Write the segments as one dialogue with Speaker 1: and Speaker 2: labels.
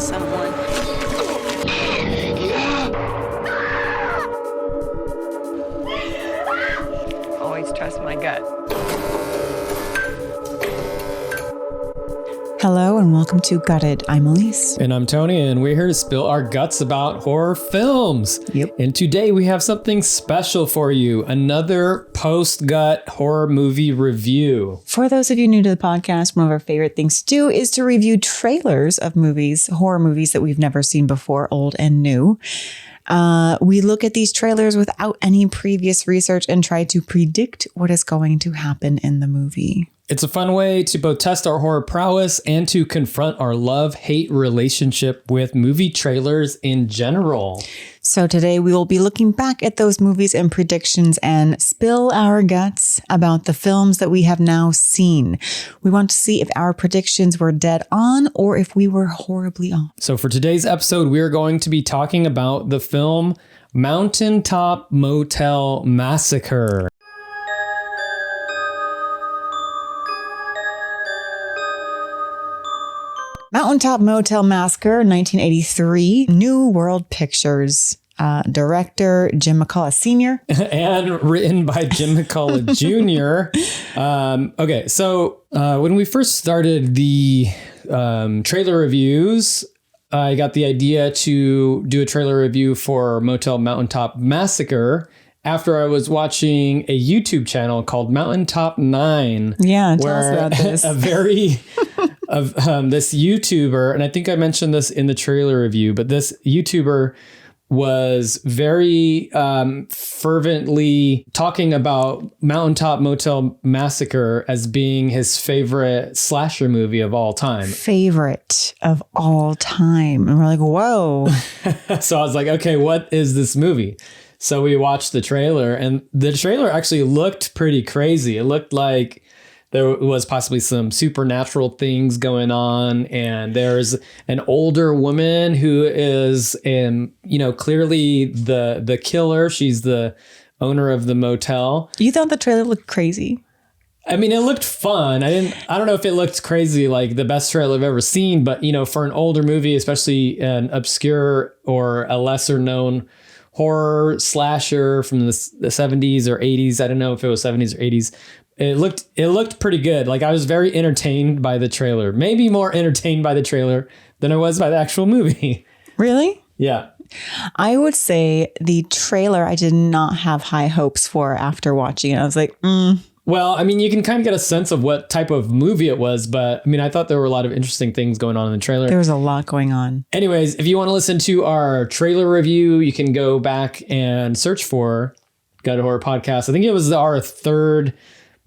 Speaker 1: someone. Always trust my gut.
Speaker 2: Hello and welcome to Gutted. I'm Aleece.
Speaker 3: And I'm Tony, and we're here to spill our guts about horror films.
Speaker 2: Yep.
Speaker 3: And today we have something special for you, another POSTGUT horror movie review.
Speaker 2: For those of you new to the podcast, one of our favorite things to do is to review trailers of movies, horror movies that we've never seen before, old and new. We look at these trailers without any previous research and try to predict what is going to happen in the movie.
Speaker 3: It's a fun way to both test our horror prowess and to confront our love-hate relationship with movie trailers in general.
Speaker 2: So today we will be looking back at those movies and predictions and spill our guts about the films that we have now seen. We want to see if our predictions were dead on or if we were horribly off.
Speaker 3: So for today's episode, we are going to be talking about the film Mountaintop Motel Massacre.
Speaker 2: Mountaintop Motel Massacre, 1983, New World Pictures. Director Jim McCullough Sr.
Speaker 3: And written by Jim McCullough Jr. Okay, so when we first started the trailer reviews, I got the idea to do a trailer review for Mountaintop Massacre after I was watching a YouTube channel called Mountaintop 9.
Speaker 2: Yeah, tell us about this.
Speaker 3: This YouTuber, and I think I mentioned this in the trailer review, but this YouTuber was very fervently talking about Mountaintop Motel Massacre as being his favorite slasher movie of all time.
Speaker 2: Favorite of all time. And we're like, whoa.
Speaker 3: So I was like, okay, what is this movie? So we watched the trailer, and the trailer actually looked pretty crazy. It looked like there was possibly some supernatural things going on, and there's an older woman who is, clearly the killer. She's the owner of the motel.
Speaker 2: You thought the trailer looked crazy?
Speaker 3: I mean, it looked fun. I don't know if it looked crazy like the best trailer I've ever seen, but for an older movie, especially an obscure or a lesser known horror slasher from the 70s or 80s. I don't know if it was 70s or 80s. It looked pretty good. Like, I was very entertained by the trailer. Maybe more entertained by the trailer than I was by the actual movie.
Speaker 2: Really?
Speaker 3: Yeah.
Speaker 2: I would say the trailer I did not have high hopes for after watching it. I was like,
Speaker 3: Well, I mean, you can kind of get a sense of what type of movie it was, but I mean, I thought there were a lot of interesting things going on in the trailer.
Speaker 2: There was a lot going on.
Speaker 3: Anyways, if you want to listen to our trailer review, you can go back and search for Gut Horror Podcast. I think it was our third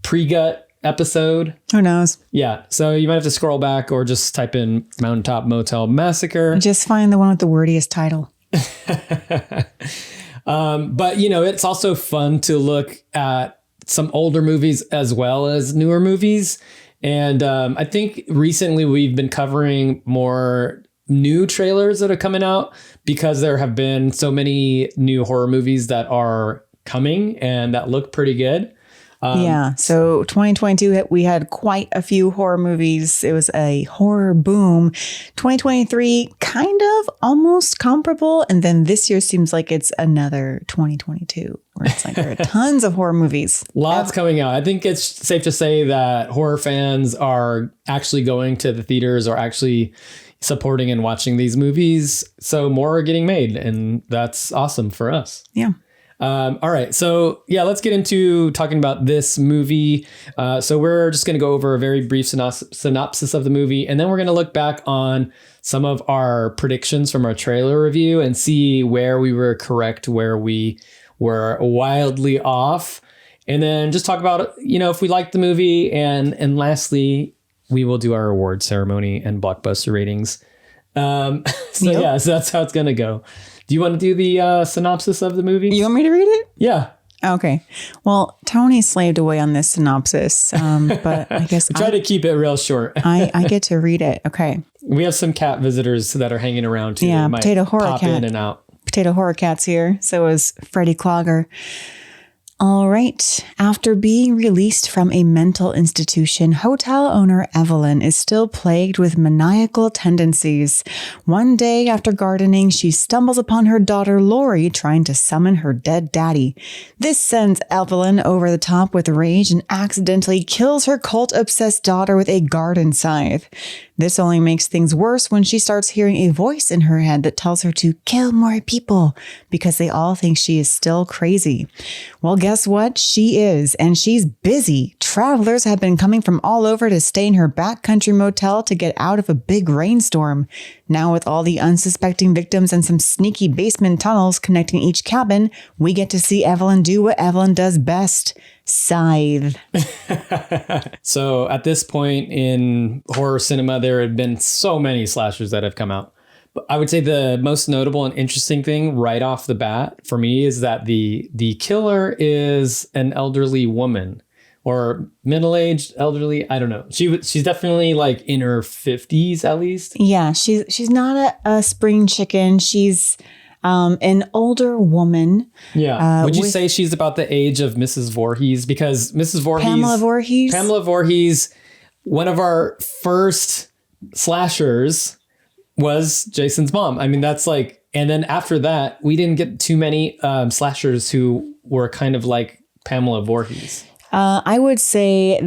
Speaker 3: pre-gut episode.
Speaker 2: Who knows?
Speaker 3: Yeah. So you might have to scroll back or just type in Mountaintop Motel Massacre.
Speaker 2: Just find the one with the wordiest title.
Speaker 3: But, it's also fun to look at some older movies as well as newer movies. And I think recently we've been covering more new trailers that are coming out because there have been so many new horror movies that are coming and that look pretty good.
Speaker 2: So 2022, we had quite a few horror movies. It was a horror boom. 2023, kind of almost comparable. And then this year seems like it's another 2022 where it's like there are tons of horror movies.
Speaker 3: Lots coming out. I think it's safe to say that horror fans are actually going to the theaters or actually supporting and watching these movies. So more are getting made, and that's awesome for us.
Speaker 2: Yeah.
Speaker 3: All right. So let's get into talking about this movie. So we're just going to go over a very brief synopsis of the movie, and then we're going to look back on some of our predictions from our trailer review and see where we were correct, where we were wildly off, and then just talk about, if we liked the movie. And lastly, we will do our award ceremony and blockbuster ratings. So that's how it's going to go. Do you want to do the synopsis of the movie?
Speaker 2: You want me to read it?
Speaker 3: Yeah.
Speaker 2: Okay. Well, Tony slaved away on this synopsis, but I guess
Speaker 3: I try to keep it real short.
Speaker 2: I get to read it. Okay.
Speaker 3: We have some cat visitors that are hanging around too.
Speaker 2: Yeah, Potato Horror
Speaker 3: pop
Speaker 2: Cat.
Speaker 3: in and out.
Speaker 2: Potato Horror Cat's here. So is Freddy Clogger. All right. After being released from a mental institution, hotel owner Evelyn is still plagued with maniacal tendencies. One day after gardening, she stumbles upon her daughter Lori trying to summon her dead daddy. This sends Evelyn over the top with rage and accidentally kills her cult-obsessed daughter with a garden scythe. This only makes things worse when she starts hearing a voice in her head that tells her to kill more people because they all think she is still crazy. Well, guess what? She is, and she's busy. Travelers have been coming from all over to stay in her backcountry motel to get out of a big rainstorm. Now, with all the unsuspecting victims and some sneaky basement tunnels connecting each cabin, we get to see Evelyn do what Evelyn does best. Scythe.
Speaker 3: So at this point in horror cinema, there had been so many slashers that have come out. But I would say the most notable and interesting thing right off the bat for me is that the killer is an elderly woman or middle-aged elderly. I don't know. She's definitely like in her 50s at least.
Speaker 2: Yeah, she's not a spring chicken. She's an older woman.
Speaker 3: Yeah. Would you say she's about the age of Mrs. Voorhees? Because Mrs. Voorhees... Pamela Voorhees, one of our first slashers was Jason's mom. I mean, that's like... And then after that, we didn't get too many slashers who were kind of like Pamela Voorhees.
Speaker 2: I would say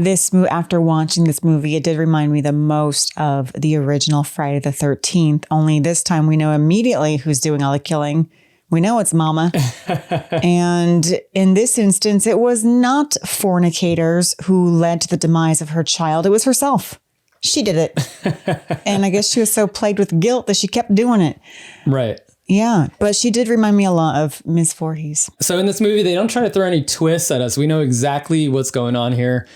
Speaker 2: after watching this movie, it did remind me the most of the original Friday the 13th. Only this time we know immediately who's doing all the killing. We know it's Mama. And in this instance, it was not fornicators who led to the demise of her child. It was herself. She did it. And I guess she was so plagued with guilt that she kept doing it.
Speaker 3: Right.
Speaker 2: Yeah, but she did remind me a lot of Miss Voorhees.
Speaker 3: So in this movie, they don't try to throw any twists at us. We know exactly what's going on here.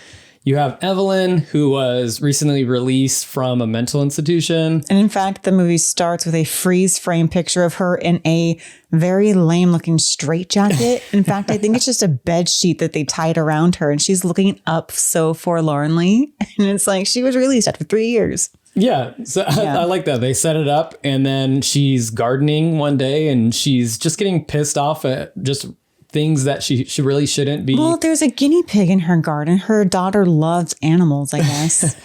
Speaker 3: You have Evelyn, who was recently released from a mental institution.
Speaker 2: And in fact, the movie starts with a freeze frame picture of her in a very lame looking straitjacket. In fact, I think it's just a bed sheet that they tied around her and she's looking up so forlornly. And it's like she was released after 3 years.
Speaker 3: Yeah, so I like that. They set it up and then she's gardening one day and she's just getting pissed off at just things that she really shouldn't be.
Speaker 2: Well, there's a guinea pig in her garden. Her daughter loves animals, I guess.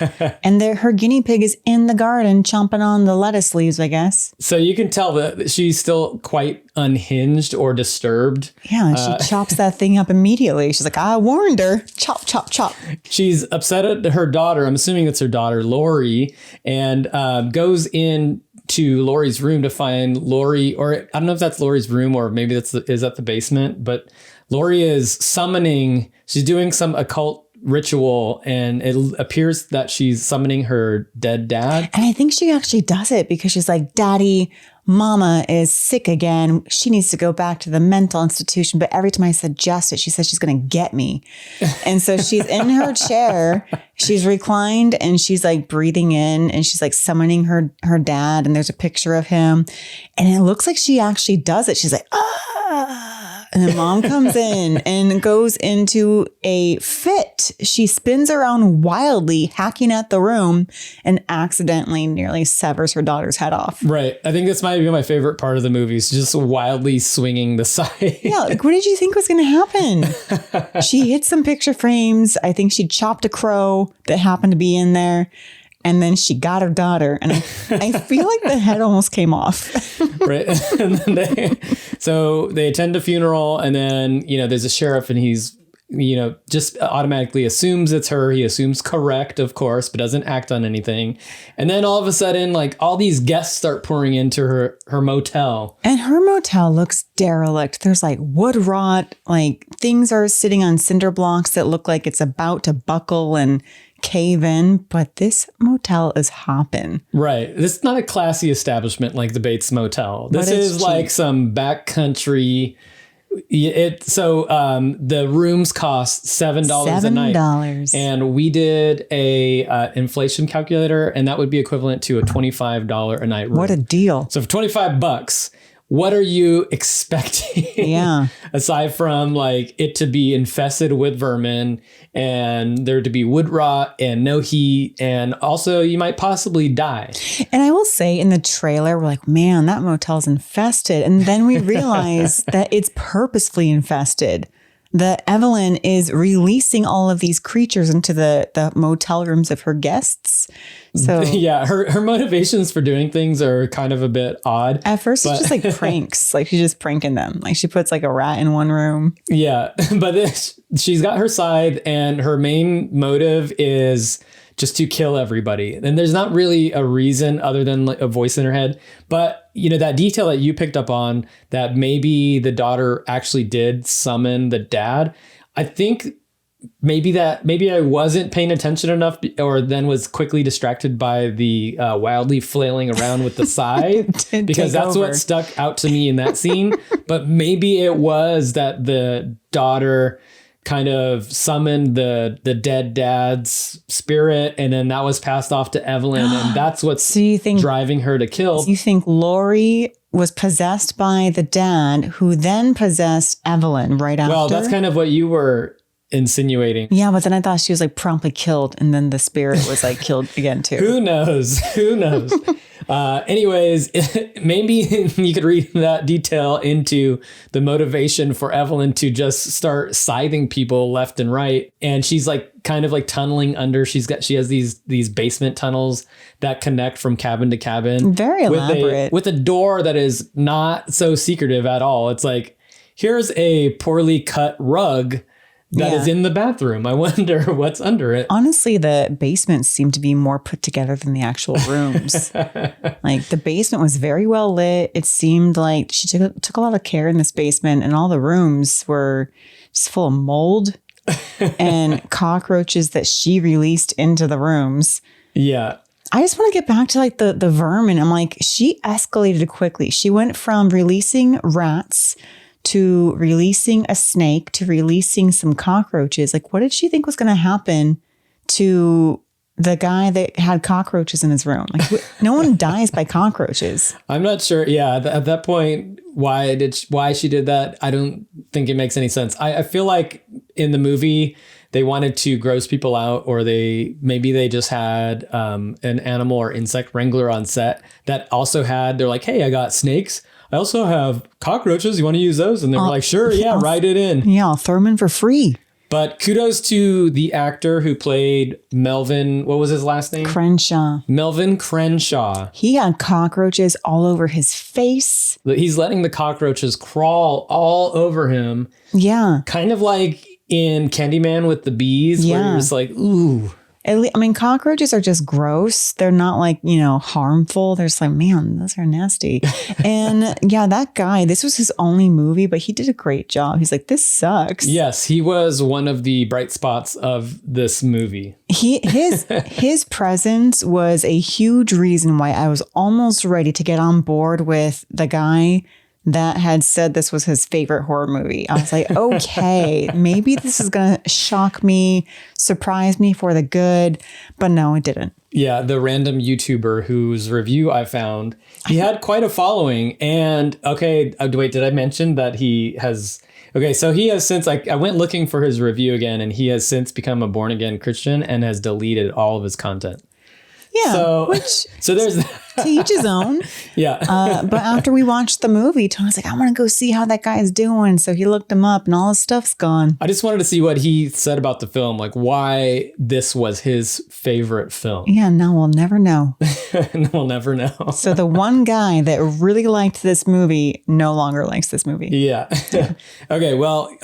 Speaker 2: And her guinea pig is in the garden chomping on the lettuce leaves, I guess.
Speaker 3: So you can tell that she's still quite unhinged or disturbed.
Speaker 2: Yeah, she chops that thing up immediately. She's like, I warned her. Chop, chop, chop.
Speaker 3: She's upset at her daughter. I'm assuming it's her daughter, Lori, and goes in to Lori's room to find Lori, or I don't know if that's Lori's room or maybe is that the basement, but Lori is summoning, she's doing some occult ritual and it appears that she's summoning her dead dad.
Speaker 2: And I think she actually does it because she's like, Daddy, Mama is sick again. She needs to go back to the mental institution. But every time I suggest it, she says she's going to get me. And so she's in her chair. She's reclined and she's like breathing in and she's like summoning her dad. And there's a picture of him. And it looks like she actually does it. She's like, ah. And then Mom comes in and goes into a fit. She spins around wildly, hacking at the room and accidentally nearly severs her daughter's head off.
Speaker 3: Right. I think this might be my favorite part of the movie. Is just wildly swinging the side.
Speaker 2: Yeah. Like, what did you think was going to happen? She hit some picture frames. I think she chopped a crow that happened to be in there. And then she got her daughter. And I feel like the head almost came off.
Speaker 3: Right. And then so they attend a funeral and then, there's a sheriff and he's, just automatically assumes it's her. He assumes correct, of course, but doesn't act on anything. And then all of a sudden, like all these guests start pouring into her motel.
Speaker 2: And her motel looks derelict. There's like wood rot, like things are sitting on cinder blocks that look like it's about to buckle and cave in, but this motel is hopping.
Speaker 3: Right. This is not a classy establishment like the Bates Motel. This is like some backcountry. The rooms cost $7 a night. And we did a inflation calculator, and that would be equivalent to a $25 a night room.
Speaker 2: What a deal.
Speaker 3: So for $25, what are you expecting?
Speaker 2: Yeah.
Speaker 3: Aside from like it to be infested with vermin and there to be wood rot and no heat. And also you might possibly die.
Speaker 2: And I will say in the trailer, we're like, man, that motel's infested. And then we realize that it's purposefully infested. that Evelyn is releasing all of these creatures into the motel rooms of her guests. So
Speaker 3: yeah, her motivations for doing things are kind of a bit odd.
Speaker 2: At first, it's just like pranks. Like she's just pranking them. Like she puts like a rat in one room.
Speaker 3: Yeah, but she's got her side, and her main motive is just to kill everybody. And there's not really a reason other than like a voice in her head. But, you know, that detail that you picked up on, that maybe the daughter actually did summon the dad. I think maybe I wasn't paying attention enough, or then was quickly distracted by the wildly flailing around with the scythe, because that's what stuck out to me in that scene. But maybe it was that the daughter kind of summoned the dead dad's spirit, and then that was passed off to Evelyn, and that's what's driving her to kill.
Speaker 2: So you think Lori was possessed by the dad, who then possessed Evelyn right after?
Speaker 3: Well, that's kind of what you were insinuating.
Speaker 2: Yeah, but then I thought she was like promptly killed, and then the spirit was like killed again too.
Speaker 3: Who knows? Anyways, maybe you could read that detail into the motivation for Evelyn to just start scything people left and right. And she's like kind of like tunneling under. She has these basement tunnels that connect from cabin to cabin.
Speaker 2: Very elaborate.
Speaker 3: With a door that is not so secretive at all. It's like, here's a poorly cut rug that is in the bathroom. I wonder what's under it.
Speaker 2: Honestly, the basements seem to be more put together than the actual rooms. Like the basement was very well lit. It seemed like she took a lot of care in this basement, and all the rooms were just full of mold and cockroaches that she released into the rooms.
Speaker 3: Yeah.
Speaker 2: I just want to get back to like the vermin. I'm like, she escalated quickly. She went from releasing rats to releasing a snake, to releasing some cockroaches. Like, what did she think was going to happen to the guy that had cockroaches in his room? Like, no one dies by cockroaches.
Speaker 3: I'm not sure. Yeah, at that point, why she did that, I don't think it makes any sense. I feel like in the movie, they wanted to gross people out, or maybe they just had an animal or insect wrangler on set that also they're like, hey, I got snakes. I also have cockroaches. You want to use those? And they were like, sure, yeah, write it in.
Speaker 2: Yeah, I'll throw them in for free.
Speaker 3: But kudos to the actor who played Melvin. What was his last name?
Speaker 2: Crenshaw.
Speaker 3: Melvin Crenshaw.
Speaker 2: He had cockroaches all over his face.
Speaker 3: He's letting the cockroaches crawl all over him.
Speaker 2: Yeah.
Speaker 3: Kind of like in Candyman with the bees, where you're just like, ooh.
Speaker 2: I mean, cockroaches are just gross. They're not like, harmful. They're just like, man, those are nasty. And yeah, that guy, this was his only movie, but he did a great job. He's like, this sucks.
Speaker 3: Yes, he was one of the bright spots of this movie. His presence was a huge reason why I was almost ready to get on board with the guy that had said this was his favorite horror movie. I was like, okay, maybe this is going to shock me, surprise me for the good. But no, it didn't. Yeah, the random YouTuber whose review I found, he had quite a following. And okay, wait, did I mention that he has... Okay, so he has since, I went looking for his review again, and he has since become a born-again Christian and has deleted all of his content.
Speaker 2: Yeah,
Speaker 3: so there's
Speaker 2: to each his own.
Speaker 3: Yeah.
Speaker 2: But after we watched the movie, Tony's like, I want to go see how that guy is doing. So he looked him up, and all his stuff's gone.
Speaker 3: I just wanted to see what he said about the film, like why this was his favorite film.
Speaker 2: Yeah, no, we'll never know.
Speaker 3: We'll never know.
Speaker 2: So the one guy that really liked this movie no longer likes this movie.
Speaker 3: Yeah. Okay,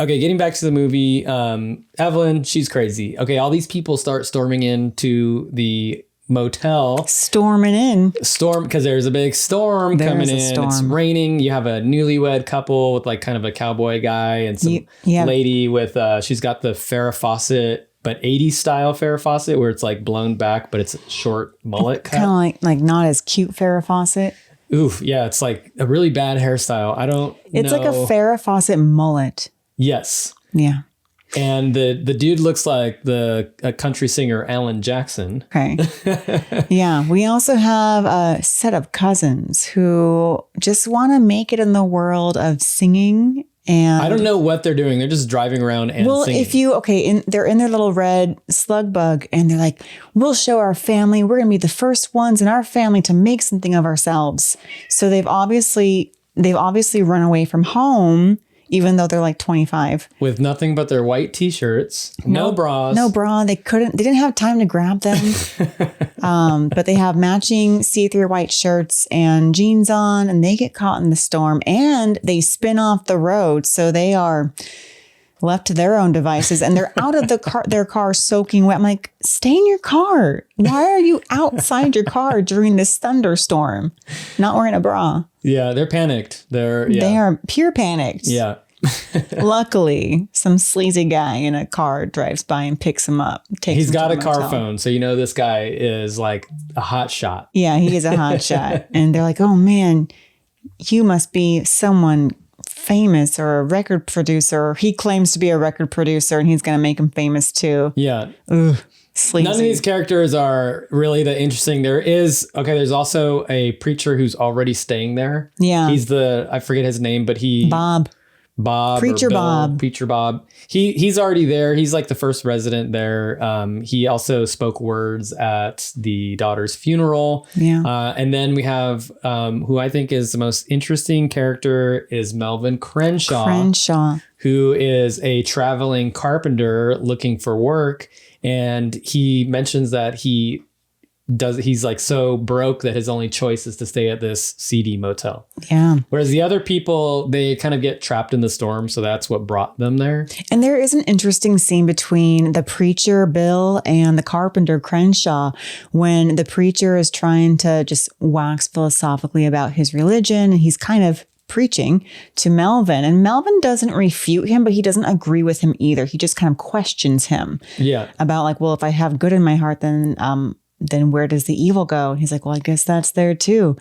Speaker 3: getting back to the movie, Evelyn, she's crazy. Okay, all these people start storming into the motel.
Speaker 2: Storming in.
Speaker 3: Because there's a big storm coming in. It's raining. You have a newlywed couple with like kind of a cowboy guy and some lady with, she's got the Farrah Fawcett, but 80s style Farrah Fawcett where it's like blown back, but it's a short mullet cut.
Speaker 2: Kind of like not as cute Farrah Fawcett.
Speaker 3: Oof. Yeah. It's like a really bad hairstyle.
Speaker 2: It's like a Farrah Fawcett mullet.
Speaker 3: Yes.
Speaker 2: Yeah.
Speaker 3: And the dude looks like a country singer, Alan Jackson.
Speaker 2: Okay. Yeah. We also have a set of cousins who just want to make it in the world of singing. And
Speaker 3: I don't know what they're doing. They're just driving around and singing.
Speaker 2: They're in their little red slug bug, and they're like, we'll show our family. We're going to be the first ones in our family to make something of ourselves. So they've obviously run away from home even though they're like 25.
Speaker 3: With nothing but their white t-shirts, no bras.
Speaker 2: No bra. They didn't have time to grab them. But they have matching see-through white shirts and jeans on, and they get caught in the storm and they spin off the road. So they are left to their own devices and they're out of their car soaking wet. I'm like, stay in your car. Why are you outside your car during this thunderstorm? Not wearing a bra.
Speaker 3: Yeah, they're panicked.
Speaker 2: They are pure panicked.
Speaker 3: Yeah.
Speaker 2: Luckily, some sleazy guy in a car drives by and picks him up.
Speaker 3: He's got a car phone, so you know this guy is like a hot shot.
Speaker 2: Yeah, he is a hot shot. And they're like, oh man, you must be someone famous or a record producer. He claims to be a record producer and he's going to make him famous too.
Speaker 3: Yeah.
Speaker 2: Ugh, sleazy.
Speaker 3: None of these characters are really that interesting. There's also a preacher who's already staying there.
Speaker 2: Yeah.
Speaker 3: I forget his name, but Preacher Bob. He's already there. He's like the first resident there. He also spoke words at the daughter's funeral.
Speaker 2: Yeah.
Speaker 3: And then we have who I think is the most interesting character is Melvin Crenshaw, who is a traveling carpenter looking for work. And he mentions that he's like so broke that his only choice is to stay at this seedy motel.
Speaker 2: Yeah.
Speaker 3: Whereas the other people, they kind of get trapped in the storm. So that's what brought them there.
Speaker 2: And there is an interesting scene between the preacher, Bill, and the carpenter, Crenshaw, when the preacher is trying to just wax philosophically about his religion. And he's kind of preaching to Melvin, and Melvin doesn't refute him, but he doesn't agree with him either. He just kind of questions him about like, well, if I have good in my heart, then where does the evil go? And he's like, well, I guess that's there too.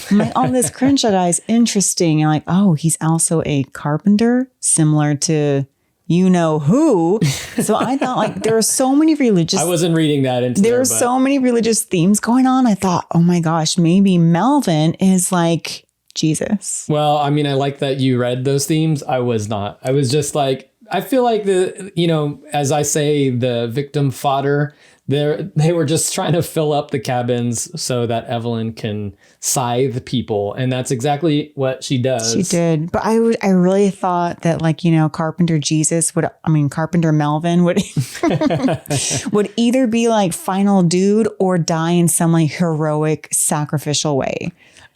Speaker 2: I'm like, oh, this Crenshaw guy is interesting. And like, oh, he's also a carpenter, similar to you know who. So I thought like there are so many religious.
Speaker 3: I wasn't reading that into
Speaker 2: there. There are so many religious themes going on. I thought, oh my gosh, maybe Melvin is like Jesus.
Speaker 3: Well, I mean, I like that you read those themes. I was not. I was just like, I feel like as I say, the victim fodder. They were just trying to fill up the cabins so that Evelyn can scythe people. And that's exactly what she does.
Speaker 2: She did. But I really thought that Carpenter Melvin would would either be like final dude or die in some like heroic sacrificial way.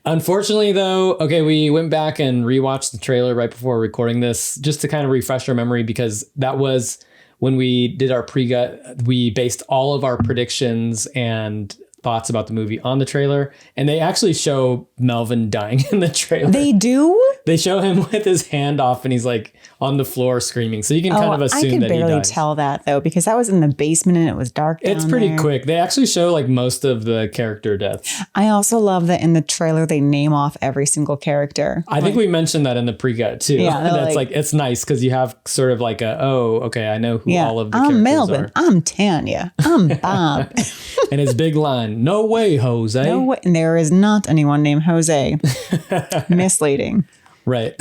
Speaker 3: Unfortunately, though, we went back and rewatched the trailer right before recording this just to kind of refresh our memory, because that was when we did our pre-gut. We based all of our predictions and thoughts about the movie on the trailer, and they actually show Melvin dying in the trailer.
Speaker 2: They do?
Speaker 3: They show him with his hand off and he's like on the floor screaming. So you can kind of assume that he dies. I could barely
Speaker 2: tell that though, because that was in the basement and it was dark down
Speaker 3: It's pretty
Speaker 2: there.
Speaker 3: quick. They actually show like most of the character deaths.
Speaker 2: I also love that in the trailer they name off every single character.
Speaker 3: I think we mentioned that in the pre-gut too.
Speaker 2: Yeah,
Speaker 3: that's like it's nice because you have sort of like I know who all of the characters
Speaker 2: I'm Melvin.
Speaker 3: are.
Speaker 2: I'm Tanya. I'm Bob.
Speaker 3: And his big line, "No way, Jose."
Speaker 2: No way. And there is not anyone named Jose. Misleading.
Speaker 3: Right.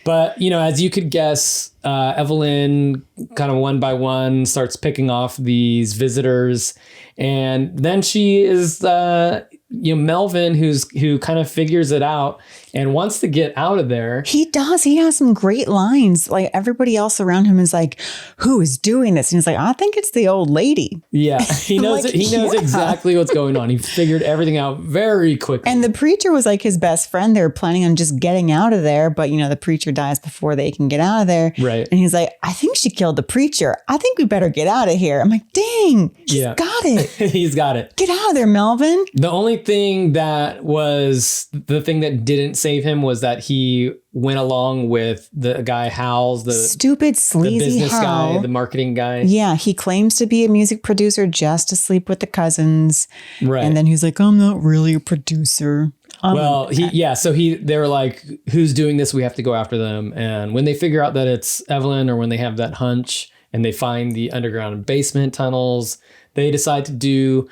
Speaker 3: But, as you could guess, Evelyn kind of one by one starts picking off these visitors. And then she is, Melvin, who kind of figures it out and wants to get out of there.
Speaker 2: He does. He has some great lines. Like everybody else around him is like, who is doing this? And he's like, I think it's the old lady.
Speaker 3: Yeah. He knows it. He knows exactly what's going on. He figured everything out very quickly.
Speaker 2: And the preacher was like his best friend. They were planning on just getting out of there. But, the preacher dies before they can get out of there.
Speaker 3: Right.
Speaker 2: And he's like, I think she killed the preacher. I think we better get out of here. I'm like, dang, he's got it.
Speaker 3: He's got it.
Speaker 2: Get out of there, Melvin.
Speaker 3: The only thing that was the thing that didn't save him was that he went along with the guy Hal's, the
Speaker 2: stupid sleazy
Speaker 3: the business
Speaker 2: Hal.
Speaker 3: guy, the marketing guy.
Speaker 2: Yeah, he claims to be a music producer just to sleep with the cousins.
Speaker 3: Right.
Speaker 2: And then he's like, I'm not really a producer.
Speaker 3: So they were like, who's doing this? We have to go after them. And when they figure out that it's Evelyn, or when they have that hunch and they find the underground basement tunnels, they decide to do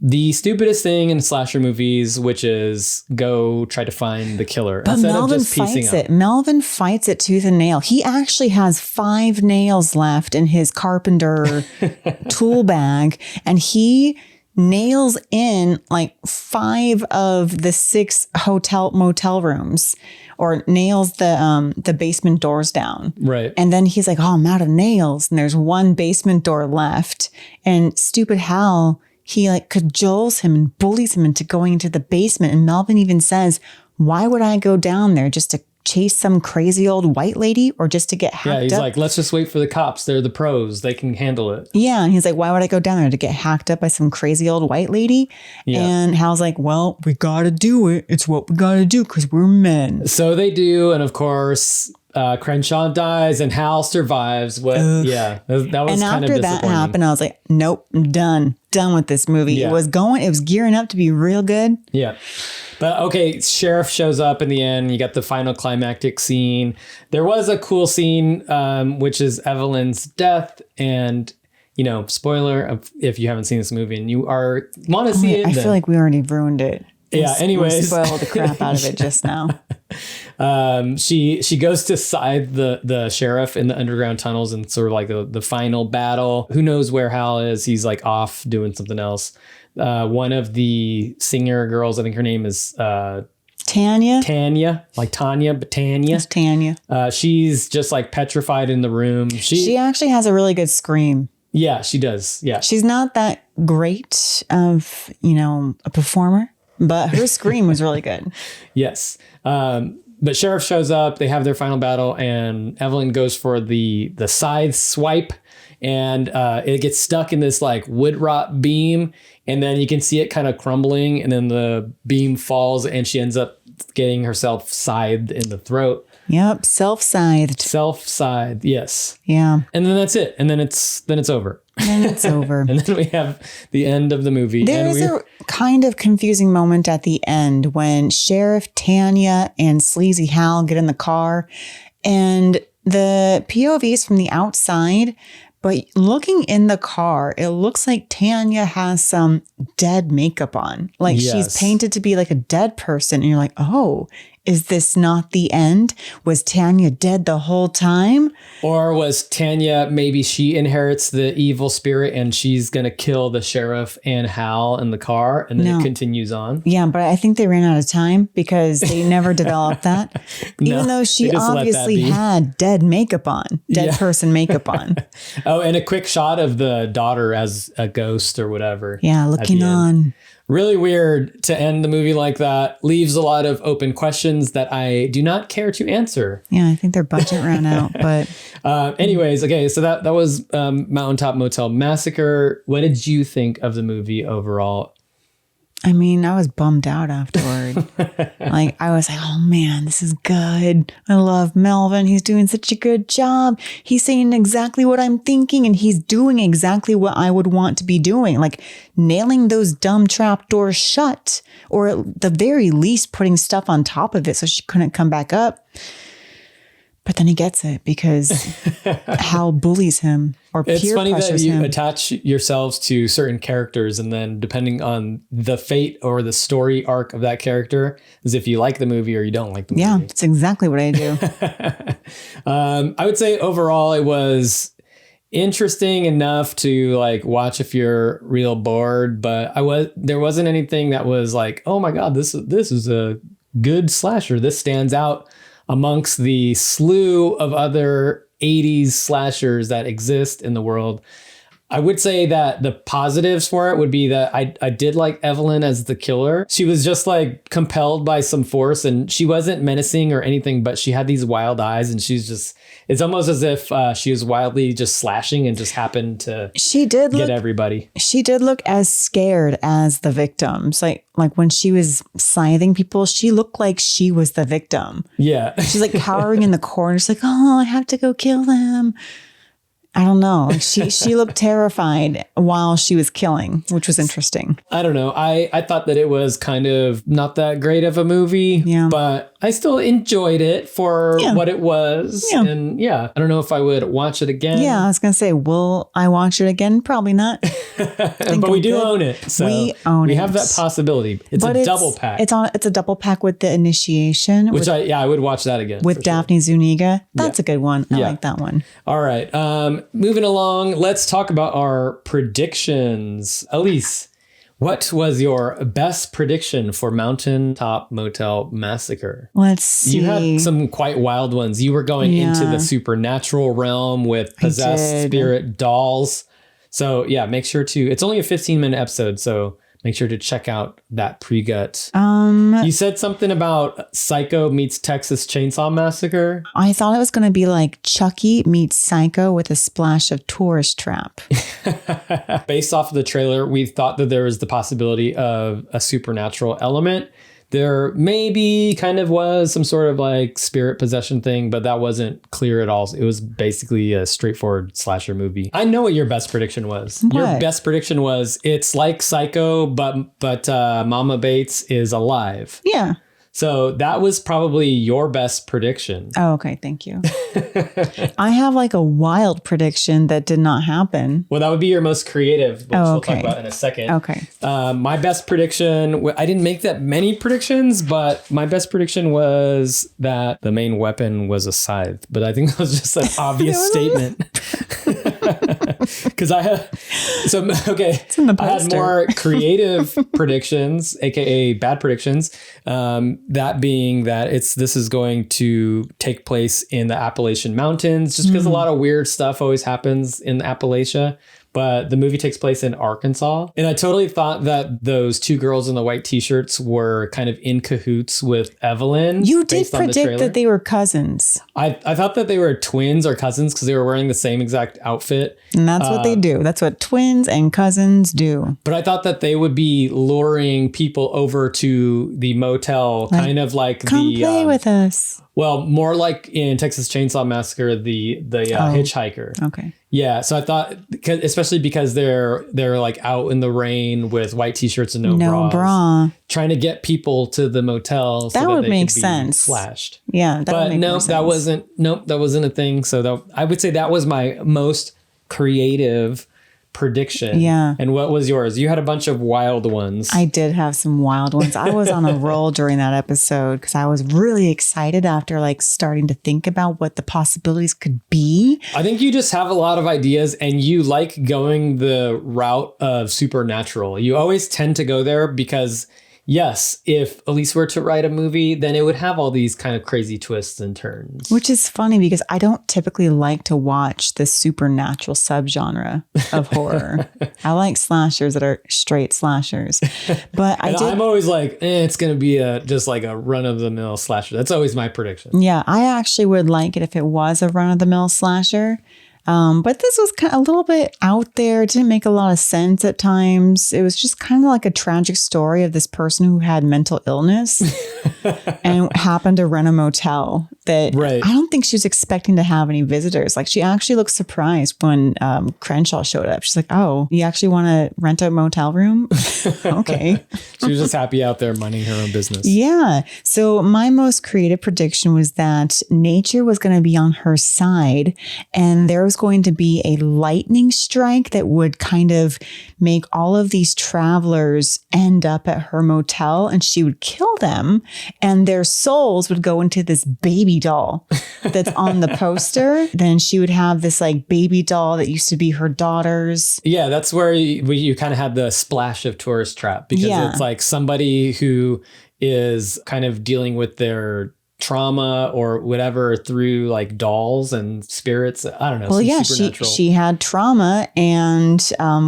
Speaker 3: the stupidest thing in slasher movies, which is go try to find the killer.
Speaker 2: But Melvin fights it. Melvin fights it tooth and nail. He actually has 5 nails left in his carpenter tool bag, and he nails in like 5 of the 6 motel rooms, or nails the basement doors down.
Speaker 3: Right.
Speaker 2: And then he's like, oh, I'm out of nails. And there's one basement door left. And stupid Hal, he like cajoles him and bullies him into going into the basement. And Melvin even says, why would I go down there, just to chase some crazy old white lady, or just to get hacked up?
Speaker 3: Yeah, he's like, let's just wait for the cops. They're the pros. They can handle it.
Speaker 2: Yeah. And he's like, why would I go down there, to get hacked up by some crazy old white lady? Yeah. And Hal's like, well, we got to do it. It's what we got to do because we're men.
Speaker 3: So they do. And of course, Crenshaw dies and Hal survives. Yeah, that was kind of disappointing. And after that happened, I was like, nope, I'm done with this movie. Yeah. It was gearing up to be real good. Yeah. But okay, Sheriff shows up in the end. You got the final climactic scene. There was a cool scene, which is Evelyn's death. And, spoiler if you haven't seen this movie and you want to see it. I feel like we already ruined it. Yeah, anyways. We spoiled the crap out of it just now. She goes to side the sheriff in the underground tunnels and sort of like the final battle. Who knows where Hal is? He's like off doing something else. One of the singer girls, I think her name is Tanya, like Tanya, but Tanya. It's Tanya. She's just like petrified in the room. She actually has a really good scream. Yeah, she does. Yeah. She's not that great of, a performer, but her scream was really good. Yes. But Sheriff shows up, they have their final battle, and Evelyn goes for the scythe swipe, and it gets stuck in this like wood rot beam, and then you can see it kind of crumbling, and then the beam falls, and she ends up getting herself scythed in the throat. Yep, self-scythed. Self-scythed, yes. Yeah. And then that's it. And then it's over. And then it's over. And then we have the end of the movie. There's a kind of confusing moment at the end when Sheriff, Tanya, and Sleazy Hal get in the car, and the POV is from the outside. But looking in the car, it looks like Tanya has some dead makeup on. Like she's painted to be like a dead person. And you're like, oh, is this not the end? Was Tanya dead the whole time? Or was Tanya, maybe she inherits the evil spirit and she's going to kill the sheriff and Hal in the car, and then it continues on? Yeah, but I think they ran out of time because they never developed that. Even though she obviously had dead makeup on, person makeup on. Oh, and a quick shot of the daughter as a ghost or whatever. Yeah, looking on. Really weird to end the movie like that. Leaves a lot of open questions that I do not care to answer. Yeah, I think their budget ran out. But anyways, okay, so that was Mountaintop Motel Massacre. What did you think of the movie overall? I mean, I was bummed out afterward. I was like, oh man, this is good. I love Melvin. He's doing such a good job. He's saying exactly what I'm thinking, and he's doing exactly what I would want to be doing. Like nailing those dumb trap doors shut, or at the very least putting stuff on top of it so she couldn't come back up. But then he gets it because Hal bullies him or peer pressures him. It's funny that you attach yourselves to certain characters, and then depending on the fate or the story arc of that character is if you like the movie or you don't like the movie. Yeah, that's exactly what I do. I would say overall it was interesting enough to like watch if you're real bored, but there wasn't anything that was like, oh my God, this is a good slasher. This stands out amongst the slew of other 80s slashers that exist in the world. I would say that the positives for it would be that I did like Evelyn as the killer. She was just like compelled by some force, and she wasn't menacing or anything, but she had these wild eyes, and it's almost as if she was wildly just slashing and just happened to get everybody. She did look as scared as the victims. Like when she was scything people, she looked like she was the victim. Yeah. She's like cowering in the corner. She's like, oh, I have to go kill them. I don't know. She looked terrified while she was killing, which was interesting. I don't know. I thought that it was kind of not that great of a movie, but I still enjoyed it for what it was. Yeah. And I don't know if I would watch it again. Yeah, I was going to say, will I watch it again? Probably not. But we do own it. So we have that possibility. It's a double pack. It's a double pack with The Initiation. Which I would watch that again. With Daphne Zuniga. That's a good one. I like that one. All right. Moving along, let's talk about our predictions. Aleece, What was your best prediction for Mountaintop Motel Massacre?
Speaker 2: Let's see.
Speaker 3: You had some quite wild ones. You were going into the supernatural realm with possessed spirit dolls. So yeah, make sure to, it's only a 15-minute episode, so make sure to check out that pre-gut. You said something about Psycho meets Texas Chainsaw Massacre.
Speaker 2: I thought it was going to be like Chucky meets Psycho with a splash of Tourist Trap.
Speaker 3: Based off of the trailer, we thought that there was the possibility of a supernatural element. There maybe kind of was some sort of like spirit possession thing, but that wasn't clear at all. It was basically a straightforward slasher movie. I know what your best prediction was.
Speaker 2: What?
Speaker 3: Your best prediction was it's like Psycho, but Mama Bates is alive.
Speaker 2: Yeah.
Speaker 3: So that was probably your best prediction.
Speaker 2: Oh, okay. Thank you. I have like a wild prediction that did not happen.
Speaker 3: Well, that would be your most creative, which we'll talk about in a second.
Speaker 2: Okay.
Speaker 3: My best prediction, I didn't make that many predictions, but my best prediction was that the main weapon was a scythe. But I think that was just an obvious statement. Because I had, it's in the poster. I had more creative predictions, aka bad predictions. That being that this is going to take place in the Appalachian Mountains, just because a lot of weird stuff always happens in Appalachia. But the movie takes place in Arkansas. And I totally thought that those two girls in the white t-shirts were kind of in cahoots with Evelyn.
Speaker 2: You did predict that they were cousins.
Speaker 3: I thought that they were twins or cousins because they were wearing the same exact outfit.
Speaker 2: And that's what they do. That's what twins and cousins do.
Speaker 3: But I thought that they would be luring people over to the motel, kind of like
Speaker 2: come play with us.
Speaker 3: Well, more like in Texas Chainsaw Massacre, the hitchhiker.
Speaker 2: Okay.
Speaker 3: Yeah, so I thought, especially because they're like out in the rain with white t-shirts and no bras, trying to get people to the motel.
Speaker 2: That would make sense.
Speaker 3: Flashed.
Speaker 2: Yeah, that would make sense.
Speaker 3: That wasn't a thing. So I would say that was my most creative prediction.
Speaker 2: Yeah.
Speaker 3: And what was yours? You had a bunch of wild ones.
Speaker 2: I did have some wild ones. I was on a roll during that episode because I was really excited after like starting to think about what the possibilities could be.
Speaker 3: I think you just have a lot of ideas and you like going the route of supernatural. You always tend to go there because yes, if Aleece were to write a movie, then it would have all these kind of crazy twists and turns.
Speaker 2: Which is funny because I don't typically like to watch the supernatural subgenre of horror. I like slashers that are straight slashers. But I'm
Speaker 3: always like, it's going to be just like a run-of-the-mill slasher. That's always my prediction.
Speaker 2: Yeah, I actually would like it if it was a run-of-the-mill slasher. But this was kind of a little bit out there. It didn't make a lot of sense at times. It was just kind of like a tragic story of this person who had mental illness and happened to rent a motel that I don't think she was expecting to have any visitors. Like she actually looked surprised when Crenshaw showed up. She's like, oh, you actually want to rent a motel room? Okay.
Speaker 3: She was just happy out there minding her own business.
Speaker 2: Yeah. So my most creative prediction was that nature was going to be on her side and there was going to be a lightning strike that would kind of make all of these travelers end up at her motel and she would kill them and their souls would go into this baby doll that's on the poster. Then she would have this like baby doll that used to be her daughter's.
Speaker 3: Yeah, that's where you kind of had the splash of Tourist Trap because it's like somebody who is kind of dealing with their trauma or whatever through like dolls and spirits. I don't know.
Speaker 2: Well, yeah, she had trauma. And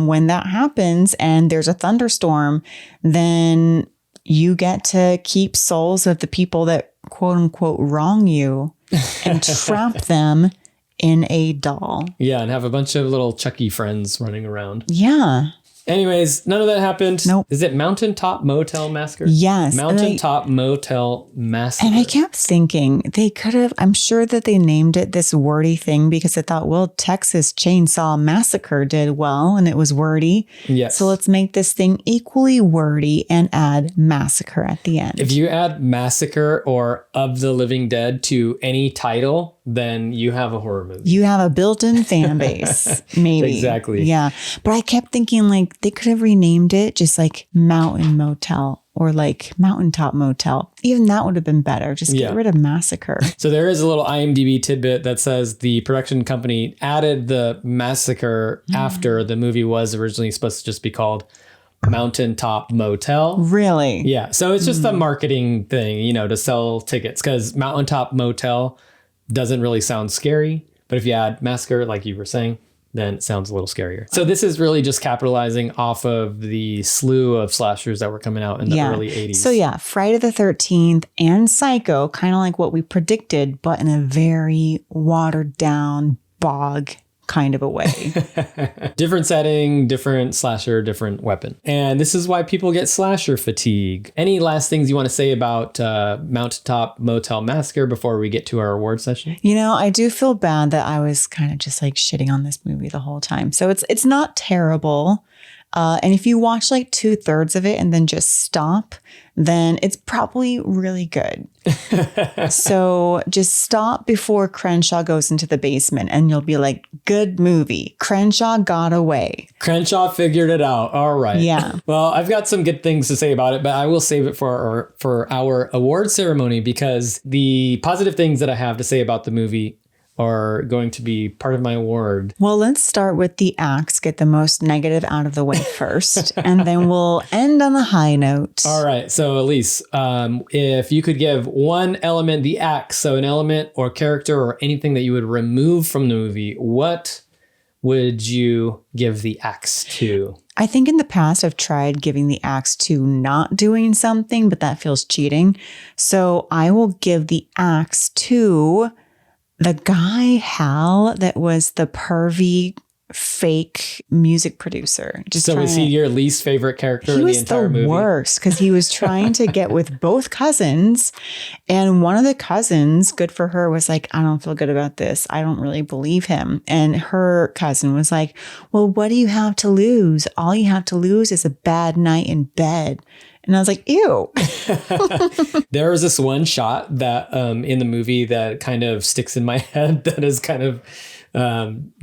Speaker 2: when that happens and there's a thunderstorm, then you get to keep souls of the people that quote unquote wrong you and trap them in a doll.
Speaker 3: Yeah. And have a bunch of little Chucky friends running around.
Speaker 2: Yeah.
Speaker 3: Anyways, none of that happened.
Speaker 2: Nope.
Speaker 3: Is it Mountaintop Motel Massacre?
Speaker 2: Yes.
Speaker 3: Mountaintop Motel Massacre.
Speaker 2: And I kept thinking they could have, I'm sure that they named it this wordy thing because I thought, well, Texas Chainsaw Massacre did well and it was wordy.
Speaker 3: Yes.
Speaker 2: So let's make this thing equally wordy and add massacre at the end.
Speaker 3: If you add massacre or Of the Living Dead to any title, then you have a horror movie.
Speaker 2: You have a built-in fan base, maybe.
Speaker 3: Exactly.
Speaker 2: Yeah. But I kept thinking like they could have renamed it just like Mountain Motel or like Mountaintop Motel. Even that would have been better. Just get rid of massacre.
Speaker 3: So there is a little IMDb tidbit that says the production company added the massacre after the movie was originally supposed to just be called Mountaintop Motel.
Speaker 2: Really?
Speaker 3: Yeah. So it's just a marketing thing, you know, to sell tickets, because Mountaintop Motel doesn't really sound scary. But if you add massacre, like you were saying, then it sounds a little scarier. So this is really just capitalizing off of the slew of slashers that were coming out in the early 80s.
Speaker 2: So yeah, Friday the 13th and Psycho, kind of like what we predicted, but in a very watered down bog kind of a way.
Speaker 3: Different setting, different slasher, different weapon. And this is why people get slasher fatigue. Any last things you want to say about Mountaintop Motel Massacre before we get to our award session?
Speaker 2: You know, I do feel bad that I was kind of just like shitting on this movie the whole time. So it's not terrible. And if you watch like 2/3 of it and then just stop, then it's probably really good. So just stop before Crenshaw goes into the basement and you'll be like, good movie. Crenshaw got away.
Speaker 3: Crenshaw figured it out. All right.
Speaker 2: Yeah.
Speaker 3: Well, I've got some good things to say about it, but I will save it for our award ceremony, because the positive things that I have to say about the movie are going to be part of my award.
Speaker 2: Well, let's start with the acts, get the most negative out of the way first, and then we'll end on a high note.
Speaker 3: All right. So, Aleece, if you could give one element, the acts, so an element or character or anything that you would remove from the movie, what would you give the axe to?
Speaker 2: I think in the past I've tried giving the axe to not doing something, but that feels cheating. So I will give the axe to the guy, Hal, that was the pervy fake music producer.
Speaker 3: So was he your least favorite character in the entire movie?
Speaker 2: He was the worst, because he was trying to get with both cousins. And one of the cousins, good for her, was like, I don't feel good about this. I don't really believe him. And her cousin was like, well, what do you have to lose? All you have to lose is a bad night in bed. And I was like, ew.
Speaker 3: There was this one shot that in the movie that kind of sticks in my head that is kind of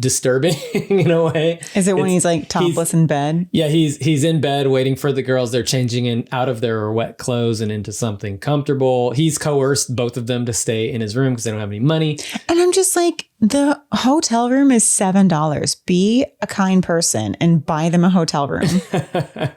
Speaker 3: disturbing in a way.
Speaker 2: Is it when he's like topless in bed?
Speaker 3: Yeah, he's in bed waiting for the girls. They're changing out of their wet clothes and into something comfortable. He's coerced both of them to stay in his room because they don't have any money.
Speaker 2: And I'm just like, the hotel room is $7. Be a kind person and buy them a hotel room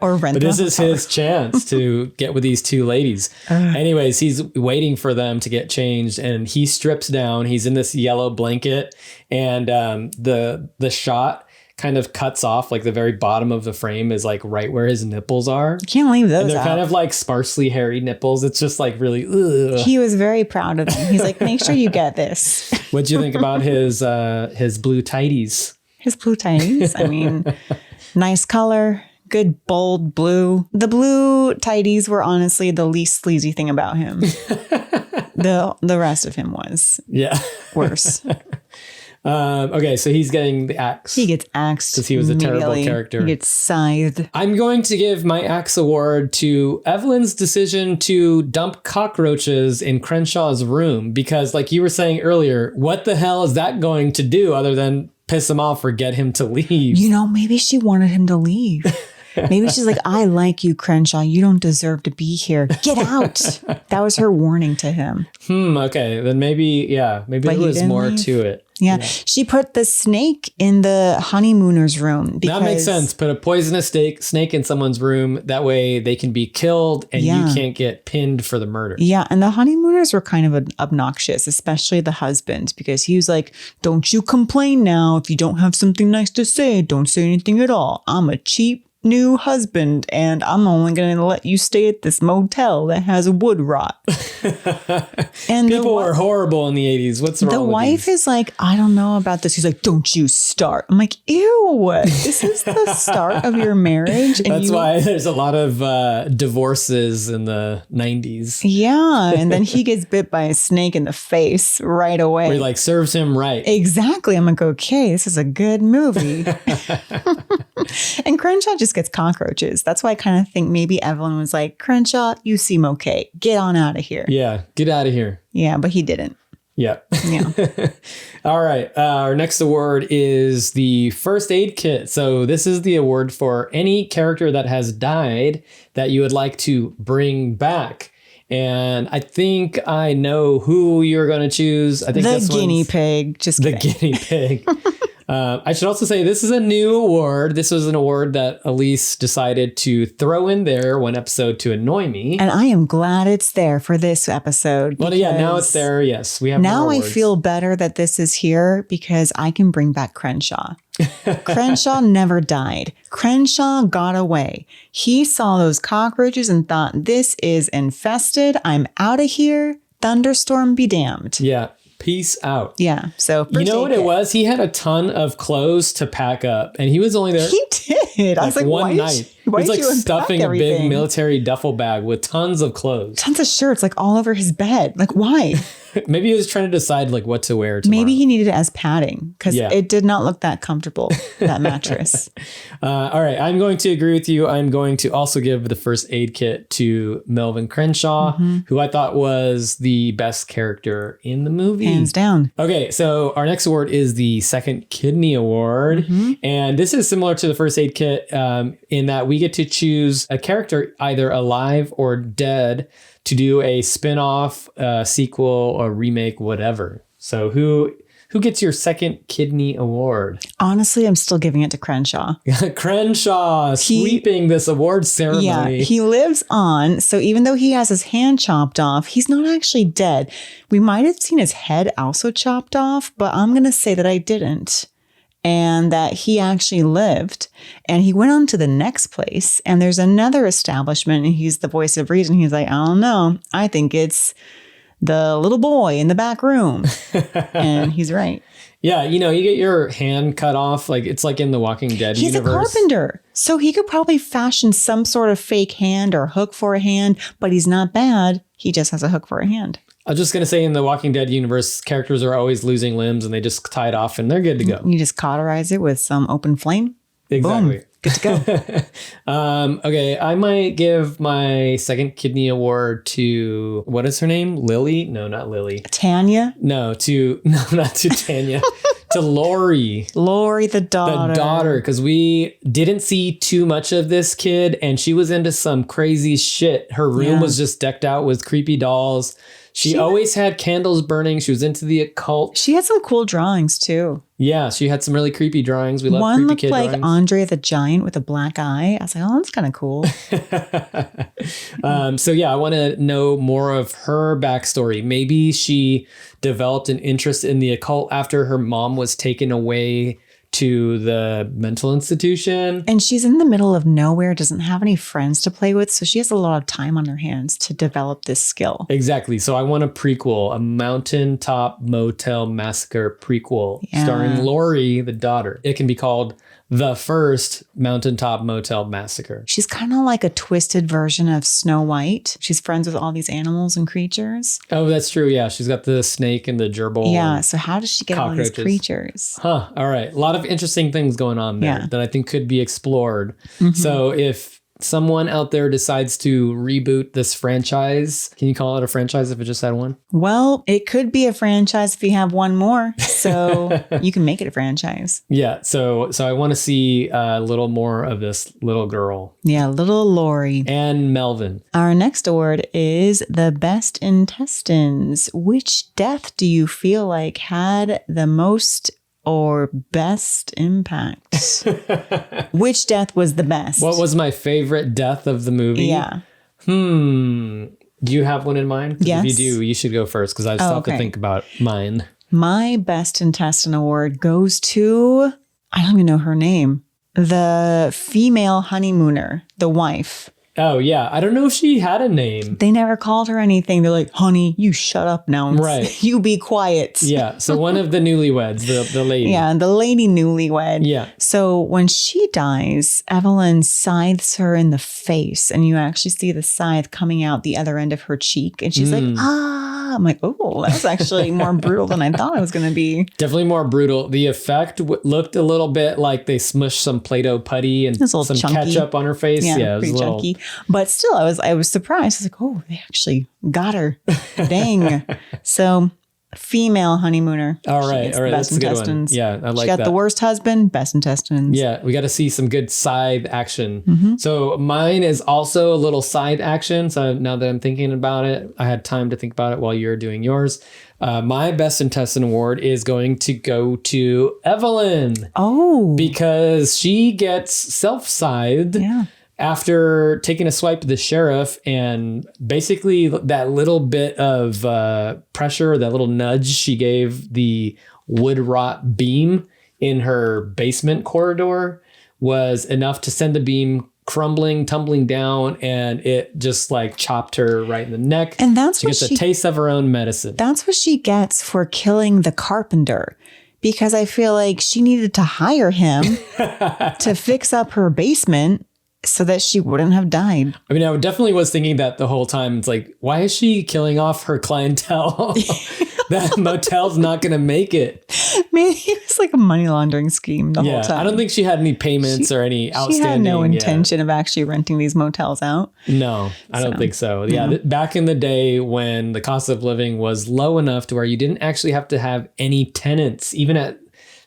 Speaker 2: or rent them. But
Speaker 3: this is his chance to get with these two ladies. Anyways, he's waiting for them to get changed, and he strips down. He's in this yellow blanket, and the shot kind of cuts off, like the very bottom of the frame is like right where his nipples are.
Speaker 2: Can't leave those.
Speaker 3: And they're
Speaker 2: out.
Speaker 3: Kind of like sparsely hairy nipples. It's just like really. Ugh.
Speaker 2: He was very proud of them. He's like, make sure you get this.
Speaker 3: What'd you think about his blue tighties?
Speaker 2: His blue tighties. I mean, nice color, good bold blue. The blue tighties were honestly the least sleazy thing about him. The rest of him was worse.
Speaker 3: Okay, so he's getting the axe.
Speaker 2: He gets axed
Speaker 3: because he was a terrible character.
Speaker 2: He gets scythed.
Speaker 3: I'm going to give my axe award to Evelyn's decision to dump cockroaches in Crenshaw's room, because like you were saying earlier, what the hell is that going to do other than piss him off or get him to leave?
Speaker 2: You know, maybe she wanted him to leave. Maybe she's like, I like you, Crenshaw. You don't deserve to be here. Get out. That was her warning to him.
Speaker 3: Okay. Then maybe there was more to it.
Speaker 2: Yeah. She put the snake in the honeymooners room.
Speaker 3: That makes sense. Put a poisonous snake in someone's room. That way they can be killed and you can't get pinned for the murder. Yeah.
Speaker 2: And the honeymooners were kind of obnoxious, especially the husband, because he was like, don't you complain now. If you don't have something nice to say, don't say anything at all. I'm a cheap new husband and I'm only going to let you stay at this motel that has wood rot. And
Speaker 3: people were horrible in the 80s. What's wrong with
Speaker 2: the wife is like, I don't know about this. He's like, don't you start. I'm like, ew, this is the start of your marriage. And
Speaker 3: that's why there's a lot of divorces in the 90s.
Speaker 2: Yeah. And then he gets bit by a snake in the face right away.
Speaker 3: Where he like serves him right.
Speaker 2: Exactly. I'm like, okay, this is a good movie. And Crenshaw just gets cockroaches. That's why I kind of think maybe Evelyn was like, Crenshaw, you seem okay. Get on out of here.
Speaker 3: Yeah, get out of here.
Speaker 2: Yeah, but he didn't.
Speaker 3: Yeah.
Speaker 2: Yeah.
Speaker 3: All right. Our next award is the first aid kit. So this is the award for any character that has died that you would like to bring back. And I think I know who you're going to choose. I think
Speaker 2: the guinea pig. Just kidding.
Speaker 3: The guinea pig. I should also say this is a new award. This was an award that Aleece decided to throw in there one episode to annoy me.
Speaker 2: And I am glad it's there for this episode.
Speaker 3: Well, yeah, now it's there. Yes, we have
Speaker 2: now
Speaker 3: more
Speaker 2: I
Speaker 3: awards.
Speaker 2: feel better that this is here because I can bring back Crenshaw. Crenshaw never died. Crenshaw got away. He saw those cockroaches and thought, this is infested. I'm out of here. Thunderstorm be damned.
Speaker 3: Yeah. Peace out.
Speaker 2: Yeah. So
Speaker 3: you know what it was? He had a ton of clothes to pack up, and he was only there.
Speaker 2: He did. I was like,
Speaker 3: one night. He was like stuffing a big military duffel bag with tons of clothes,
Speaker 2: tons of shirts, like all over his bed. Like, why?
Speaker 3: Maybe he was trying to decide like what to wear tomorrow.
Speaker 2: Maybe he needed it as padding because it did not look that comfortable, that mattress.
Speaker 3: All right. I'm going to agree with you. I'm going to also give the first aid kit to Melvin Crenshaw, who I thought was the best character in the movie.
Speaker 2: Hands down.
Speaker 3: Okay. So our next award is the Second Kidney Award. And this is similar to the first aid kit in that we get to choose a character either alive or dead to do a spin-off, sequel, or remake, whatever. So who gets your Second Kidney Award?
Speaker 2: Honestly, I'm still giving it to Crenshaw.
Speaker 3: Crenshaw sweeping this award ceremony.
Speaker 2: Yeah, he lives on. So even though he has his hand chopped off, he's not actually dead. We might have seen his head also chopped off, but I'm going to say that I didn't. And that he actually lived, and he went on to the next place, and there's another establishment, and he's the voice of reason. He's like, I don't know. I think it's the little boy in the back room. And he's right.
Speaker 3: Yeah, you get your hand cut off, like it's like in the Walking Dead
Speaker 2: He's
Speaker 3: universe.
Speaker 2: a carpenter, so he could probably fashion some sort of fake hand or hook for a hand, but he's not bad. He just has a hook for a hand.
Speaker 3: I was just going to say in the Walking Dead universe, characters are always losing limbs and they just tie it off and they're good to go.
Speaker 2: You just cauterize it with some open flame.
Speaker 3: Exactly.
Speaker 2: Boom. Good to go.
Speaker 3: Okay, I might give my Second Kidney Award to, what is her name? Lily? No, not Lily.
Speaker 2: Tanya?
Speaker 3: No, not to Tanya. To Lori.
Speaker 2: Lori, the daughter.
Speaker 3: The daughter, because we didn't see too much of this kid and she was into some crazy shit. Her room was just decked out with creepy dolls. She always had candles burning. She was into the occult.
Speaker 2: She had some cool drawings too.
Speaker 3: Yeah, she had some really creepy drawings. We love creepy
Speaker 2: One looked
Speaker 3: kid
Speaker 2: like
Speaker 3: drawings.
Speaker 2: Andre the Giant with a black eye. I was like, oh, that's kind of cool.
Speaker 3: So yeah, I want to know more of her backstory. Maybe she developed an interest in the occult after her mom was taken away to the mental institution.
Speaker 2: And she's in the middle of nowhere, doesn't have any friends to play with. So she has a lot of time on her hands to develop this skill.
Speaker 3: Exactly. So I want a prequel, a Mountaintop Motel Massacre prequel starring Lori, the daughter. It can be called The First Mountaintop Motel Massacre.
Speaker 2: She's kind of like a twisted version of Snow White. She's friends with all these animals and creatures.
Speaker 3: Oh, that's true. Yeah. She's got the snake and the gerbil.
Speaker 2: Yeah. So how does she get all these creatures?
Speaker 3: Huh. All right. A lot of interesting things going on there that I think could be explored. So if someone out there decides to reboot this franchise, can you call it a franchise if it just had one?
Speaker 2: Well, it could be a franchise if you have one more. So you can make it a franchise.
Speaker 3: Yeah. So I want to see a little more of this little girl.
Speaker 2: Yeah, little Lori.
Speaker 3: And Melvin.
Speaker 2: Our next award is the best intestines. Which death do you feel like had the most or best impact? Which death was the best?
Speaker 3: What was my favorite death of the movie?
Speaker 2: Yeah.
Speaker 3: Do you have one in mind? 'Cause
Speaker 2: Yes.
Speaker 3: If you do, you should go first because I still have to think about mine.
Speaker 2: My best intestine award goes to, I don't even know her name, the female honeymooner, the wife.
Speaker 3: Oh, yeah. I don't know if she had a name.
Speaker 2: They never called her anything. They're like, honey, you shut up now.
Speaker 3: Right.
Speaker 2: You be quiet.
Speaker 3: Yeah. So one of the newlyweds, the lady.
Speaker 2: Yeah, the lady newlywed.
Speaker 3: Yeah.
Speaker 2: So when she dies, Evelyn scythes her in the face, and you actually see the scythe coming out the other end of her cheek. And she's like, ah. I'm like, oh, that was actually more brutal than I thought it was going to be.
Speaker 3: Definitely more brutal. The effect looked a little bit like they smushed some Play-Doh putty and some
Speaker 2: chunky
Speaker 3: ketchup on her face. Yeah, it was
Speaker 2: pretty
Speaker 3: a little
Speaker 2: chunky. But still, I was surprised. I was like, oh, they actually got her. Dang. So female honeymooner.
Speaker 3: All right.
Speaker 2: Best
Speaker 3: That's a good one.
Speaker 2: intestines.
Speaker 3: Yeah, I like
Speaker 2: she got
Speaker 3: that.
Speaker 2: the worst husband, best intestines.
Speaker 3: Yeah, we got to see some good side action. So mine is also a little side action. So now that I'm thinking about it, I had time to think about it while you're doing yours. My best intestine award is going to go to Evelyn.
Speaker 2: Oh.
Speaker 3: Because she gets self-scythed.
Speaker 2: Yeah.
Speaker 3: After taking a swipe to the sheriff, and basically that little bit of pressure, that little nudge she gave the wood rot beam in her basement corridor was enough to send the beam crumbling, tumbling down, and it just like chopped her right in the neck.
Speaker 2: And that's
Speaker 3: she
Speaker 2: what
Speaker 3: gets a taste of her own medicine.
Speaker 2: That's what she gets for killing the carpenter. Because I feel like she needed to hire him to fix up her basement so that she wouldn't have died.
Speaker 3: I mean, I definitely was thinking that the whole time. It's like, why is she killing off her clientele? That motel's not going to make it.
Speaker 2: Maybe it was like a money laundering scheme the whole time.
Speaker 3: I don't think she had any payments or any outstanding.
Speaker 2: She had no intention of actually renting these motels out.
Speaker 3: No, I don't think so. Yeah, back in the day when the cost of living was low enough to where you didn't actually have to have any tenants, even at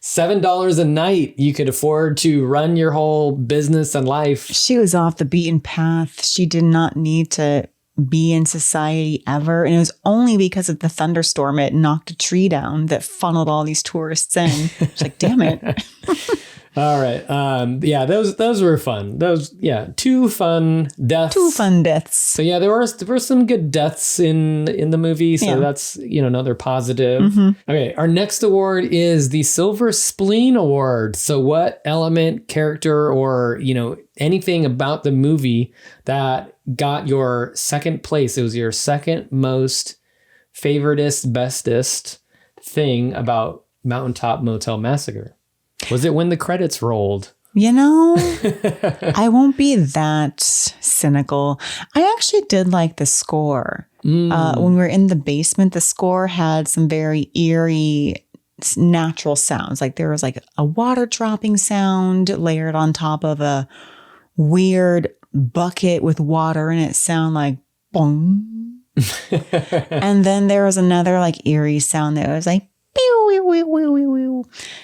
Speaker 3: $7 a night, you could afford to run your whole business and life.
Speaker 2: She was off the beaten path. She did not need to be in society ever. And it was only because of the thunderstorm it knocked a tree down that funneled all these tourists in. It's like, damn it.
Speaker 3: All right. Yeah, those were fun. Two fun deaths. So yeah, there were some good deaths in the movie. So that's, another positive. Okay. Our next award is the Silver Spleen Award. So what element, character, or, anything about the movie that got your second place? It was your second most favoritist, bestest thing about Mountaintop Motel Massacre. Was it when the credits rolled?
Speaker 2: I won't be that cynical. I actually did like the score. When we were in the basement, the score had some very eerie natural sounds. Like there was like a water dropping sound layered on top of a weird bucket with water in it sound like bong. And then there was another like eerie sound that was like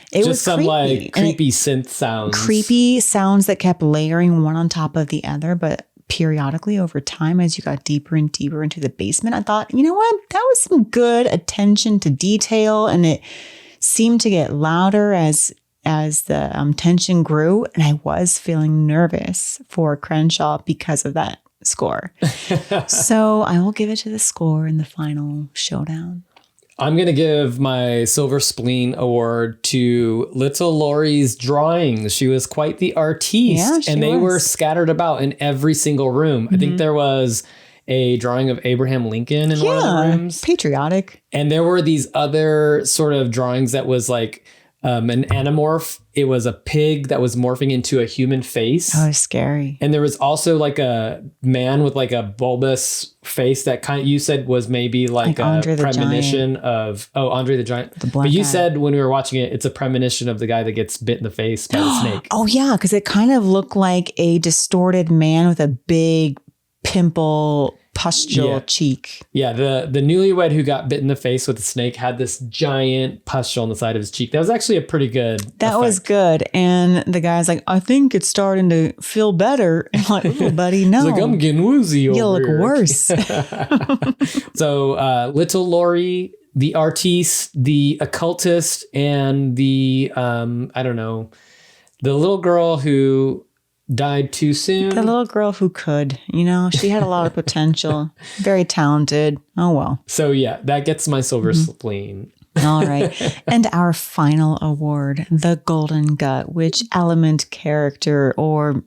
Speaker 2: it
Speaker 3: just
Speaker 2: was
Speaker 3: some
Speaker 2: creepy.
Speaker 3: Like creepy synth sounds.
Speaker 2: Creepy sounds that kept layering one on top of the other, but periodically over time as you got deeper and deeper into the basement, I thought, you know what? That was some good attention to detail, and it seemed to get louder as the tension grew, and I was feeling nervous for Crenshaw because of that score. So I will give it to the score in the final showdown.
Speaker 3: I'm going to give my Silver Spleen Award to Little Laurie's drawings. She was quite the artiste, and they were scattered about in every single room. I think there was a drawing of Abraham Lincoln in one of the rooms.
Speaker 2: Patriotic.
Speaker 3: And there were these other sort of drawings that was like an anamorph. It was a pig that was morphing into a human face.
Speaker 2: Oh, scary.
Speaker 3: And there was also like a man with like a bulbous face that you said was maybe like a premonition of Andre the Giant. But you said when we were watching it, it's a premonition of the guy that gets bit in the face by the snake.
Speaker 2: Oh yeah, because it kind of looked like a distorted man with a big pimple pustule cheek.
Speaker 3: Yeah, the newlywed who got bit in the face with a snake had this giant pustule on the side of his cheek. That was actually a pretty good effect.
Speaker 2: Was good. And the guy's like, I think it's starting to feel better. And I'm like, oh, buddy, no.
Speaker 3: He's like, I'm getting woozy over
Speaker 2: You look
Speaker 3: here.
Speaker 2: worse.
Speaker 3: So Little Laurie, the artiste, the occultist, and the, the little girl who died too soon.
Speaker 2: The little girl who could, she had a lot of potential. Very talented. Oh, well.
Speaker 3: So yeah, that gets my silver spleen.
Speaker 2: All right. And our final award, the Golden Gut. Which element, character, or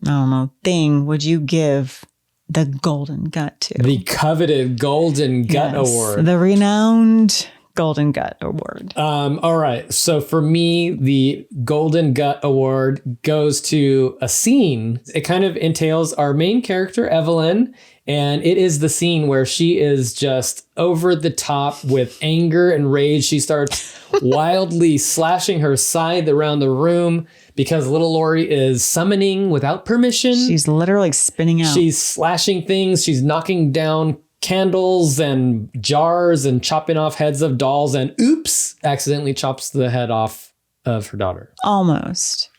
Speaker 2: thing would you give the Golden Gut to?
Speaker 3: The coveted Golden Gut Award.
Speaker 2: The renowned Golden Gut Award.
Speaker 3: All right. So for me, the Golden Gut Award goes to a scene. It kind of entails our main character, Evelyn, and it is the scene where she is just over the top with anger and rage. She starts wildly slashing her scythe around the room because little Laurie is summoning without permission.
Speaker 2: She's literally spinning out.
Speaker 3: She's slashing things. She's knocking down candles and jars and chopping off heads of dolls and oops, accidentally chops the head off of her daughter.
Speaker 2: Almost.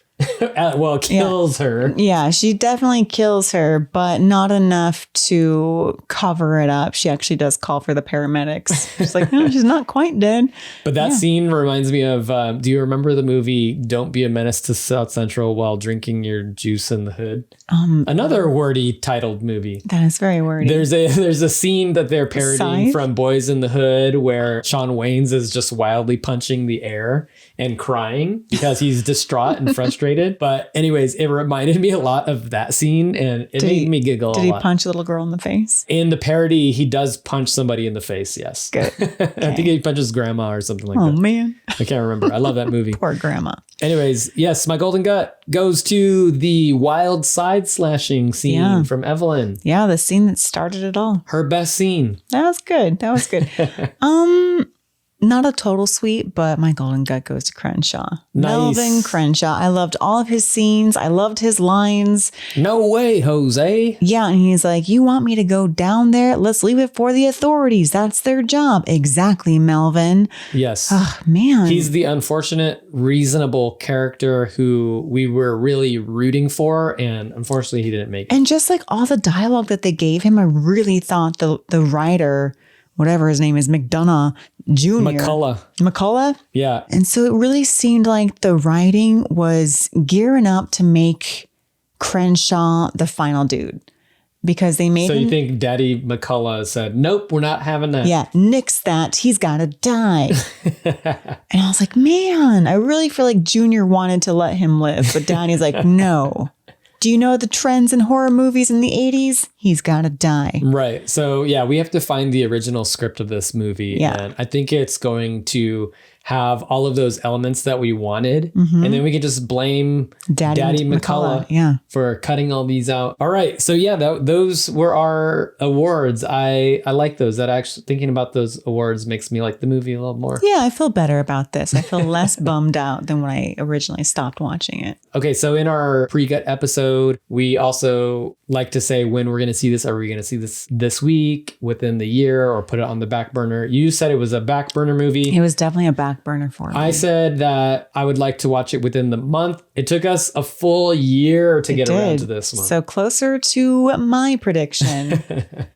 Speaker 3: Well, kills her.
Speaker 2: Yeah, she definitely kills her, but not enough to cover it up. She actually does call for the paramedics. She's like, no, she's not quite dead.
Speaker 3: But that scene reminds me of, do you remember the movie Don't Be a Menace to South Central While Drinking Your Juice in the Hood? Another wordy titled movie.
Speaker 2: That is very wordy.
Speaker 3: There's a scene that they're parodying from Boys in the Hood where Shawn Wayans is just wildly punching the air and crying because he's distraught and frustrated. But anyways, it reminded me a lot of that scene and it made me giggle a lot.
Speaker 2: Did he punch a little girl in the face?
Speaker 3: In the parody, he does punch somebody in the face, yes.
Speaker 2: Good.
Speaker 3: I think he punches grandma or something like that.
Speaker 2: Oh, man.
Speaker 3: I can't remember. I love that movie.
Speaker 2: Poor grandma.
Speaker 3: Anyways, yes, my golden gut goes to the wild side slashing scene from Evelyn.
Speaker 2: Yeah, the scene that started it all.
Speaker 3: Her best scene.
Speaker 2: That was good. That was good. Not a total sweep, but my golden gut goes to Crenshaw.
Speaker 3: Nice.
Speaker 2: Melvin Crenshaw. I loved all of his scenes. I loved his lines.
Speaker 3: No way, Jose.
Speaker 2: Yeah, and he's like, you want me to go down there? Let's leave it for the authorities. That's their job. Exactly, Melvin.
Speaker 3: Yes.
Speaker 2: Oh, man.
Speaker 3: He's the unfortunate, reasonable character who we were really rooting for, and unfortunately he didn't make it.
Speaker 2: And just like all the dialogue that they gave him, I really thought the writer, whatever his name is, McDonough Jr. McCullough?
Speaker 3: Yeah.
Speaker 2: And so it really seemed like the writing was gearing up to make Crenshaw the final dude. Because they made
Speaker 3: So
Speaker 2: him...
Speaker 3: you think Daddy McCullough said, nope, we're not having that.
Speaker 2: Yeah, nix that. He's got to die. And I was like, man, I really feel like Junior wanted to let him live. But Daddy's like, no. Do you know the trends in horror movies in the 80s? He's got to die.
Speaker 3: Right. So, yeah, we have to find the original script of this movie.
Speaker 2: Yeah.
Speaker 3: And I think it's going to have all of those elements that we wanted. And then we can just blame Daddy McCullough for cutting all these out. All right. So, yeah, those were our awards. I like those. That actually, thinking about those awards makes me like the movie a little more.
Speaker 2: Yeah, I feel better about this. I feel less bummed out than when I originally stopped watching it.
Speaker 3: Okay, so in our pre-gut episode, we also like to say when we're going to see this. Are we going to see this week, within the year, or put it on the back burner? You said it was a back burner movie.
Speaker 2: It was definitely a back burner for me.
Speaker 3: I said that I would like to watch it within the month. It took us a full year to get around to this one.
Speaker 2: So closer to my prediction.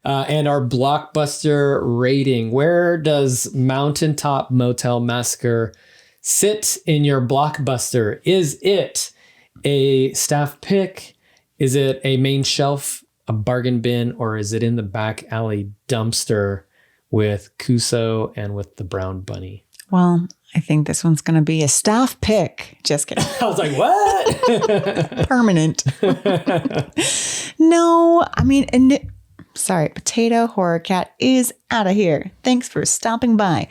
Speaker 3: And our blockbuster rating. Where does Mountaintop Motel Massacre sit in your blockbuster? Is it a staff pick? Is it a main shelf, a bargain bin, or is it in the back alley dumpster with Kuso and with the brown bunny?
Speaker 2: Well, I think this one's going to be a staff pick. Just kidding.
Speaker 3: I was like, what?
Speaker 2: Permanent. No, I mean, sorry, Potato Horror Cat is out of here. Thanks for stopping by.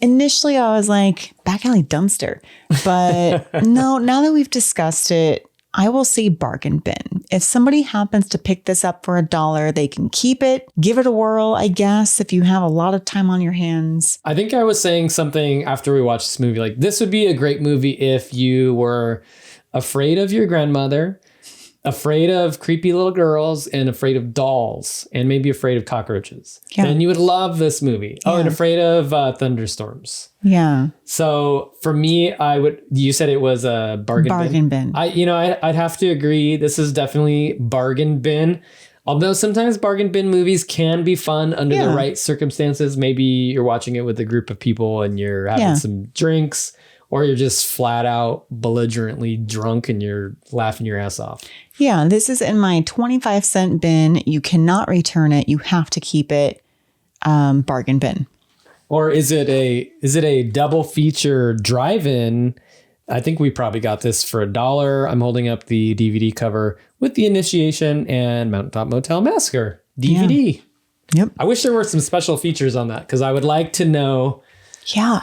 Speaker 2: Initially, I was like, back alley dumpster. But no, now that we've discussed it, I will say bargain bin. If somebody happens to pick this up for $1, they can keep it, give it a whirl, I guess, if you have a lot of time on your hands.
Speaker 3: I think I was saying something after we watched this movie, like this would be a great movie if you were afraid of your grandmother, afraid of creepy little girls, and afraid of dolls, and maybe afraid of cockroaches.
Speaker 2: Yeah.
Speaker 3: Then you would love this movie. Oh, and afraid of thunderstorms.
Speaker 2: Yeah.
Speaker 3: So for me, you said it was a bargain bin. I'd have to agree. This is definitely bargain bin. Although sometimes bargain bin movies can be fun under the right circumstances. Maybe you're watching it with a group of people and you're having some drinks, or you're just flat out belligerently drunk and you're laughing your ass off.
Speaker 2: Yeah, this is in my 25-cent bin. You cannot return it. You have to keep it. Bargain bin.
Speaker 3: Or is it a double feature drive-in? I think we probably got this for $1. I'm holding up the DVD cover with The Initiation and Mountaintop Motel Massacre DVD.
Speaker 2: Yeah. Yep.
Speaker 3: I wish there were some special features on that because I would like to know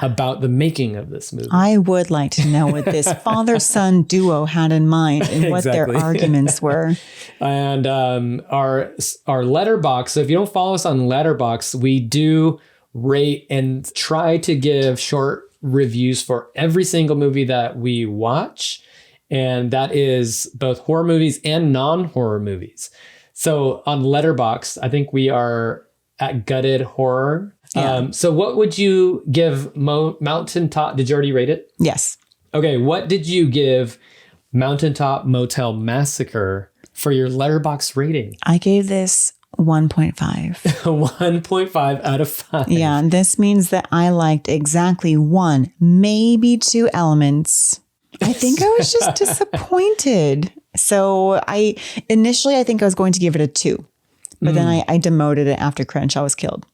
Speaker 3: about the making of this movie.
Speaker 2: I would like to know what this father-son duo had in mind and what their arguments were.
Speaker 3: And our Letterbox. So if you don't follow us on Letterbox, we do rate and try to give short reviews for every single movie that we watch. And that is both horror movies and non-horror movies. So on Letterbox, I think we are at gutted horror.
Speaker 2: Yeah.
Speaker 3: So what would you give Mountaintop? Did you already rate it?
Speaker 2: Yes.
Speaker 3: Okay. What did you give Mountaintop Motel Massacre for your letterbox rating?
Speaker 2: I gave this 1.5.
Speaker 3: 1.5 out of 5.
Speaker 2: Yeah. This means that I liked exactly 1, maybe 2 elements. I think I was just disappointed. So I think I was going to give it a 2, but then I demoted it after Crenshaw was killed.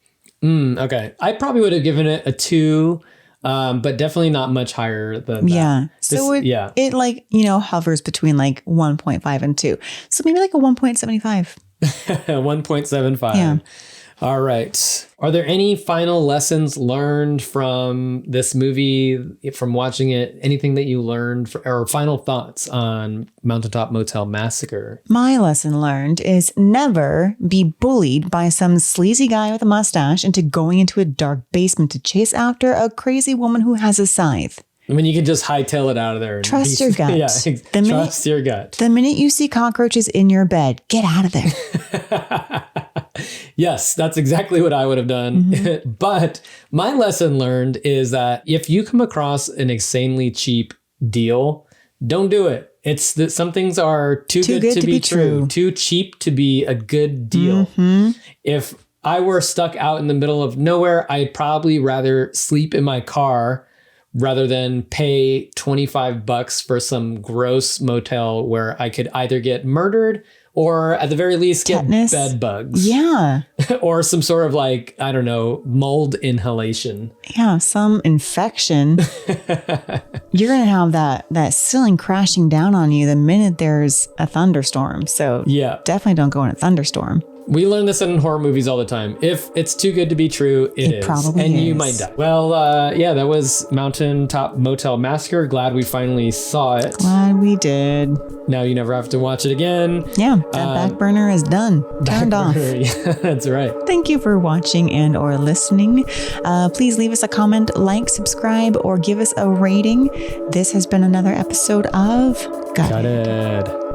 Speaker 3: Okay. I probably would have given it a 2, but definitely not much higher than that.
Speaker 2: Yeah. So it like, hovers between like 1.5 and 2. So maybe like a 1.75.
Speaker 3: 1.75.
Speaker 2: Yeah.
Speaker 3: All right. Are there any final lessons learned from this movie, from watching it? Anything that you learned or final thoughts on Mountaintop Motel Massacre?
Speaker 2: My lesson learned is never be bullied by some sleazy guy with a mustache into going into a dark basement to chase after a crazy woman who has a scythe.
Speaker 3: I mean, you can just hightail it out of there.
Speaker 2: Trust your gut.
Speaker 3: Yeah, trust your gut.
Speaker 2: The minute you see cockroaches in your bed, get out of there.
Speaker 3: Yes, that's exactly what I would have done. But my lesson learned is that if you come across an insanely cheap deal, don't do it. It's that some things are too good to be true, too cheap to be a good deal. If I were stuck out in the middle of nowhere, I'd probably rather sleep in my car rather than pay $25 for some gross motel where I could either get murdered or at the very least
Speaker 2: Tetanus.
Speaker 3: Get bed bugs.
Speaker 2: Yeah.
Speaker 3: Or some sort of like, I don't know, mold inhalation.
Speaker 2: Yeah, some infection. You're going to have that ceiling crashing down on you the minute there's a thunderstorm. So
Speaker 3: yeah,
Speaker 2: definitely don't go in a thunderstorm.
Speaker 3: We learn this in horror movies all the time. If it's too good to be true, it is.
Speaker 2: Probably
Speaker 3: and
Speaker 2: is.
Speaker 3: You might die. Well, yeah, that was Mountaintop Motel Massacre. Glad we finally saw it.
Speaker 2: Glad we did.
Speaker 3: Now you never have to watch it again.
Speaker 2: Yeah, that back burner is done. Turned off.
Speaker 3: Yeah, that's right.
Speaker 2: Thank you for watching and or listening. Please leave us a comment, like, subscribe, or give us a rating. This has been another episode of
Speaker 3: Got it.